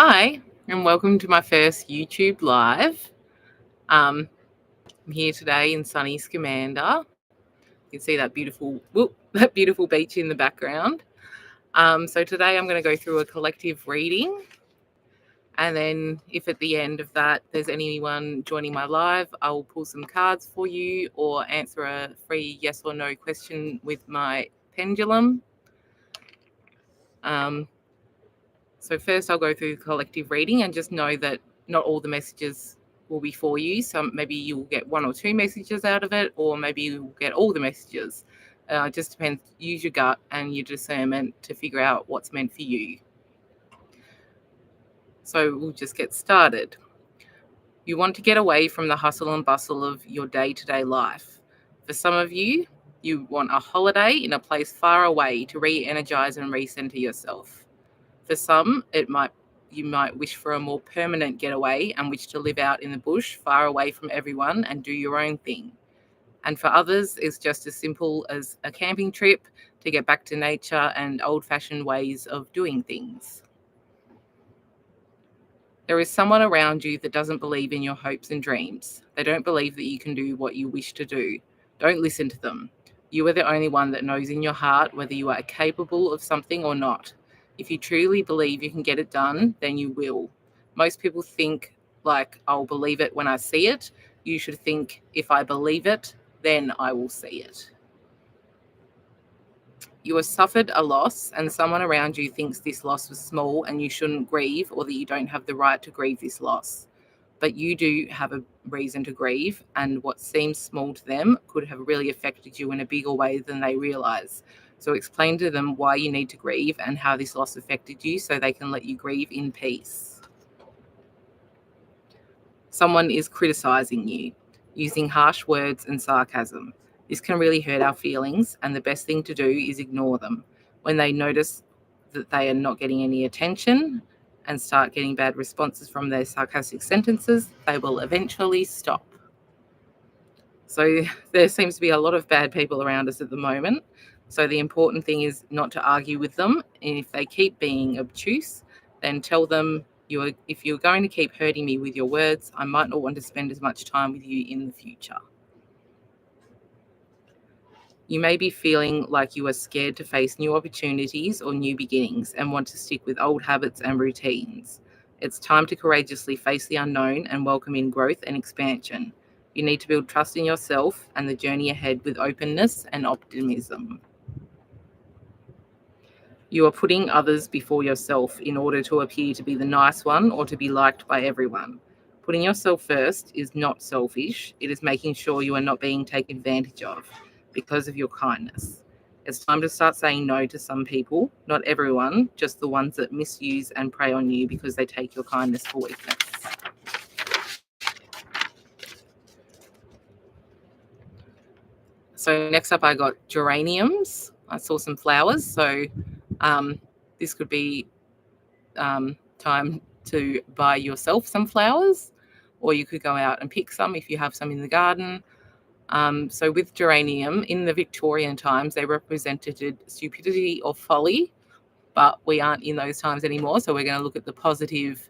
Hi, and welcome to my first YouTube live. I'm here today in sunny Scamander. You can see that that beautiful beach in the background. So today I'm going to go through a collective reading, and then if at the end of that there's anyone joining my live, I will pull some cards for you or answer a free yes or no question with my pendulum. So first I'll go through the collective reading, and just know that not all the messages will be for you. So maybe you'll get one or two messages out of it, or maybe you'll get all the messages. It just depends. Use your gut and your discernment to figure out what's meant for you. So we'll just get started. You want to get away from the hustle and bustle of your day-to-day life. For some of you, you want a holiday in a place far away to re-energize and recenter yourself. For some, you might wish for a more permanent getaway and wish to live out in the bush, far away from everyone, and do your own thing. And for others, it's just as simple as a camping trip to get back to nature and old-fashioned ways of doing things. There is someone around you that doesn't believe in your hopes and dreams. They don't believe that you can do what you wish to do. Don't listen to them. You are the only one that knows in your heart whether you are capable of something or not. If you truly believe you can get it done, then you will. Most people think, like, I'll believe it when I see it. You should think, if I believe it, then I will see it. You have suffered a loss, and someone around you thinks this loss was small and you shouldn't grieve, or that you don't have the right to grieve this loss. But you do have a reason to grieve, and what seems small to them could have really affected you in a bigger way than they realize. So explain to them why you need to grieve and how this loss affected you, so they can let you grieve in peace. Someone is criticizing you, using harsh words and sarcasm. This can really hurt our feelings, and the best thing to do is ignore them. When they notice that they are not getting any attention and start getting bad responses from their sarcastic sentences, they will eventually stop. So there seems to be a lot of bad people around us at the moment. So the important thing is not to argue with them. And if they keep being obtuse, then tell them, if you're going to keep hurting me with your words, I might not want to spend as much time with you in the future. You may be feeling like you are scared to face new opportunities or new beginnings and want to stick with old habits and routines. It's time to courageously face the unknown and welcome in growth and expansion. You need to build trust in yourself and the journey ahead with openness and optimism. You are putting others before yourself in order to appear to be the nice one or to be liked by everyone. Putting yourself first is not selfish. It is making sure you are not being taken advantage of because of your kindness. It's time to start saying no to some people, not everyone, just the ones that misuse and prey on you because they take your kindness for weakness. So next up I got geraniums. I saw some flowers, so this could be time to buy yourself some flowers, or you could go out and pick some if you have some in the garden. So with geranium, in the Victorian times, they represented stupidity or folly, but we aren't in those times anymore. So we're going to look at the positive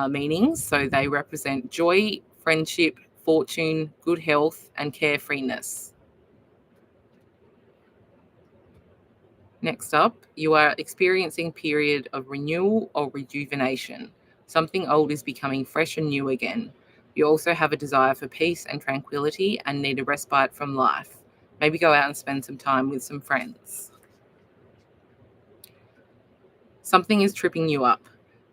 meanings. So they represent joy, friendship, fortune, good health, and carefreeness. Next up, you are experiencing a period of renewal or rejuvenation. Something old is becoming fresh and new again. You also have a desire for peace and tranquility and need a respite from life. Maybe go out and spend some time with some friends. Something is tripping you up.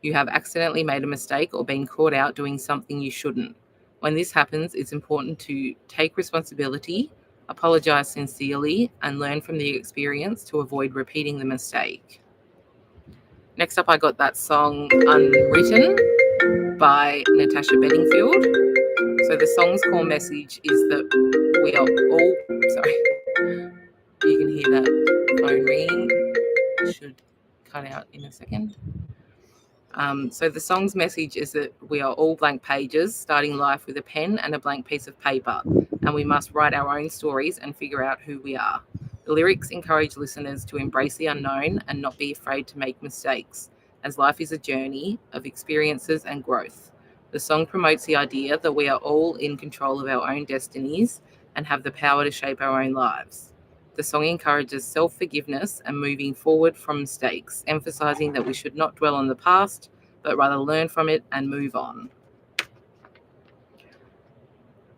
You have accidentally made a mistake or been caught out doing something you shouldn't. When this happens, it's important to take responsibility, apologize sincerely, and learn from the experience to avoid repeating the mistake. Next up, I got that song Unwritten by Natasha Bedingfield. So the song's core message is that we are all, you can hear that phone ringing. It should cut out in a second. So the song's message is that we are all blank pages, starting life with a pen and a blank piece of paper, and we must write our own stories and figure out who we are. The lyrics encourage listeners to embrace the unknown and not be afraid to make mistakes. as life is a journey of experiences and growth. The song promotes the idea that we are all in control of our own destinies and have the power to shape our own lives. The song encourages self-forgiveness and moving forward from mistakes, emphasizing that we should not dwell on the past, but rather learn from it and move on.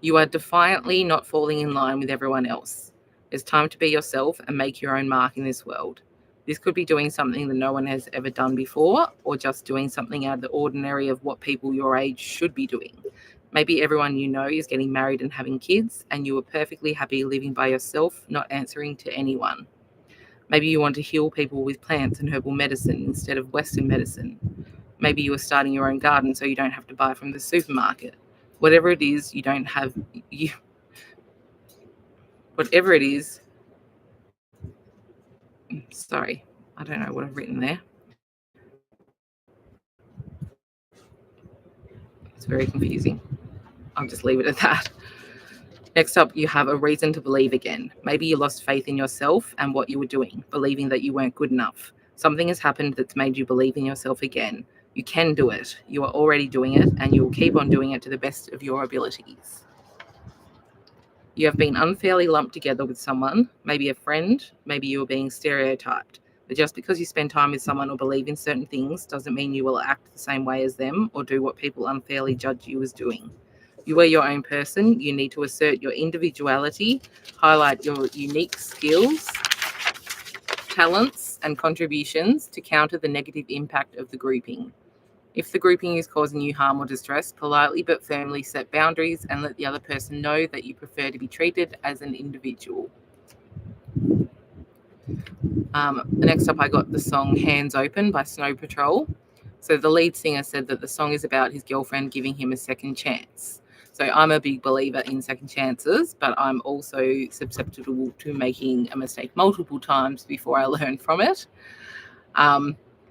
You are defiantly not falling in line with everyone else. It's time to be yourself and make your own mark in this world. This could be doing something that no one has ever done before, or just doing something out of the ordinary of what people your age should be doing. Maybe everyone you know is getting married and having kids, and you are perfectly happy living by yourself, not answering to anyone. Maybe you want to heal people with plants and herbal medicine instead of Western medicine. Maybe you are starting your own garden so you don't have to buy from the supermarket. Whatever it is, whatever it is, sorry, I don't know what I've written there. It's very confusing. I'll just leave it at that. Next up, you have a reason to believe again. Maybe you lost faith in yourself and what you were doing, believing that you weren't good enough. Something has happened that's made you believe in yourself again. You can do it. You are already doing it, and you will keep on doing it to the best of your abilities. You have been unfairly lumped together with someone, maybe a friend, maybe you are being stereotyped. But just because you spend time with someone or believe in certain things doesn't mean you will act the same way as them or do what people unfairly judge you as doing. You are your own person. You need to assert your individuality, highlight your unique skills, talents, and contributions to counter the negative impact of the grouping. If the grouping is causing you harm or distress, politely but firmly set boundaries and let the other person know that you prefer to be treated as an individual. Next up, I got the song Hands Open by Snow Patrol. So the lead singer said that the song is about his girlfriend giving him a second chance. So I'm a big believer in second chances, but I'm also susceptible to making a mistake multiple times before I learn from it.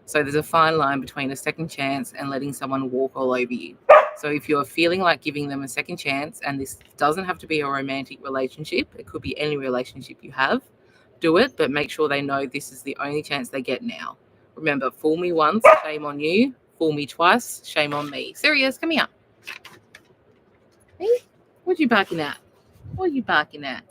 So there's a fine line between a second chance and letting someone walk all over you. So if you're feeling like giving them a second chance, and this doesn't have to be a romantic relationship, it could be any relationship you have, do it, but make sure they know this is the only chance they get now. Remember, fool me once, shame on you. Fool me twice, shame on me. Sirius, come here. Hey, what are you barking at? What are you barking at?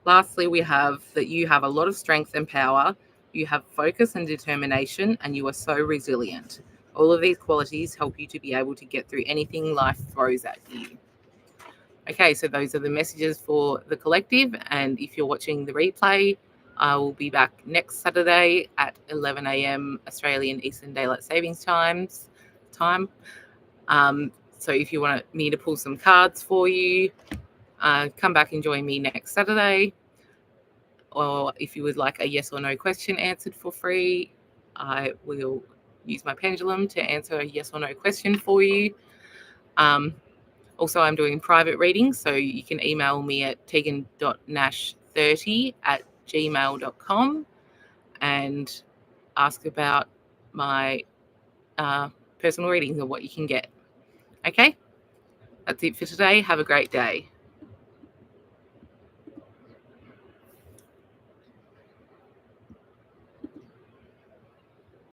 Lastly, we have that you have a lot of strength and power. You have focus and determination, and you are so resilient. All of these qualities help you to be able to get through anything life throws at you. Okay, so those are the messages for the collective. And if you're watching the replay, I will be back next Saturday at 11 a.m. Australian Eastern Daylight Savings Time. So if you want me to pull some cards for you, come back and join me next Saturday. Or if you would like a yes or no question answered for free, I will use my pendulum to answer a yes or no question for you. Also, I'm doing private readings, so you can email me at tegan.nash30@gmail.com and ask about my personal readings and what you can get. Okay, that's it for today. Have a great day.